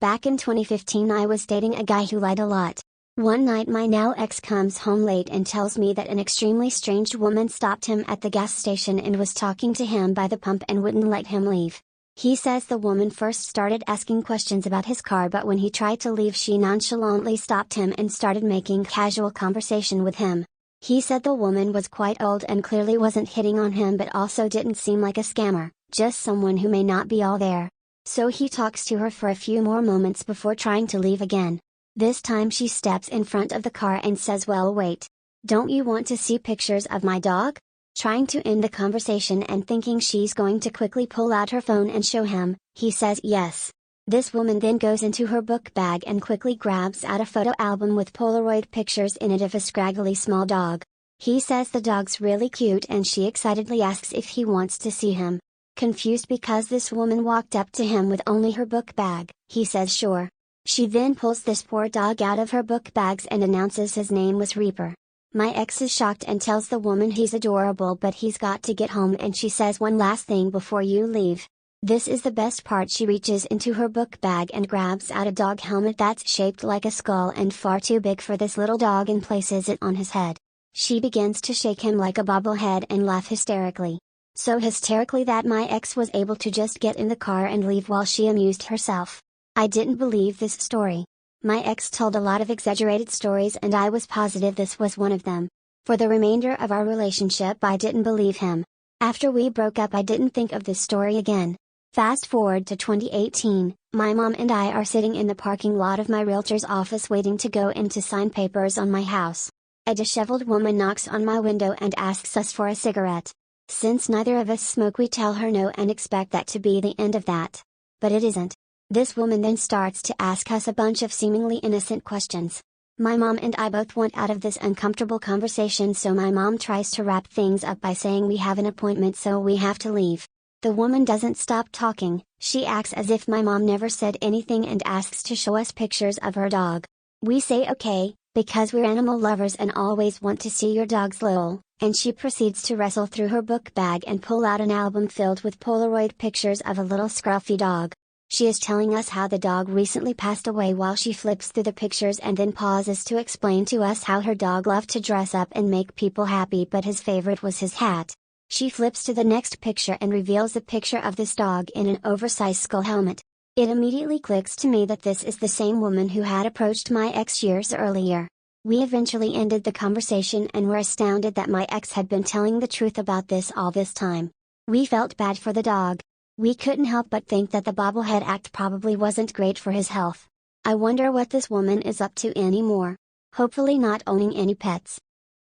Back in 2015 I was dating a guy who lied a lot. One night my now ex comes home late and tells me that an extremely strange woman stopped him at the gas station and was talking to him by the pump and wouldn't let him leave. He says the woman first started asking questions about his car, but when he tried to leave she nonchalantly stopped him and started making casual conversation with him. He said the woman was quite old and clearly wasn't hitting on him, but also didn't seem like a scammer, just someone who may not be all there. So he talks to her for a few more moments before trying to leave again. This time she steps in front of the car and says, "Well, wait. Don't you want to see pictures of my dog?" Trying to end the conversation and thinking she's going to quickly pull out her phone and show him, he says yes. This woman then goes into her book bag and quickly grabs out a photo album with Polaroid pictures in it of a scraggly small dog. He says the dog's really cute and she excitedly asks if he wants to see him. Confused because this woman walked up to him with only her book bag, he says sure. She then pulls this poor dog out of her book bags and announces his name was Reaper. My ex is shocked and tells the woman he's adorable but he's got to get home, and she says, "One last thing before you leave." This is the best part. She reaches into her book bag and grabs out a dog helmet that's shaped like a skull and far too big for this little dog and places it on his head. She begins to shake him like a bobblehead and laugh hysterically. So hysterically that my ex was able to just get in the car and leave while she amused herself. I didn't believe this story. My ex told a lot of exaggerated stories and I was positive this was one of them. For the remainder of our relationship I didn't believe him. After we broke up I didn't think of this story again. Fast forward to 2018, my mom and I are sitting in the parking lot of my realtor's office waiting to go in to sign papers on my house. A disheveled woman knocks on my window and asks us for a cigarette. Since neither of us smoke we tell her no and expect that to be the end of that. But it isn't. This woman then starts to ask us a bunch of seemingly innocent questions. My mom and I both want out of this uncomfortable conversation, so my mom tries to wrap things up by saying we have an appointment so we have to leave. The woman doesn't stop talking. She acts as if my mom never said anything and asks to show us pictures of her dog. We say okay, because we're animal lovers and always want to see your dog's lol, and she proceeds to wrestle through her book bag and pull out an album filled with Polaroid pictures of a little scruffy dog. She is telling us how the dog recently passed away while she flips through the pictures and then pauses to explain to us how her dog loved to dress up and make people happy, but his favorite was his hat. She flips to the next picture and reveals a picture of this dog in an oversized skull helmet. It immediately clicks to me that this is the same woman who had approached my ex years earlier. We eventually ended the conversation and were astounded that my ex had been telling the truth about this all this time. We felt bad for the dog. We couldn't help but think that the bobblehead act probably wasn't great for his health. I wonder what this woman is up to anymore. Hopefully not owning any pets.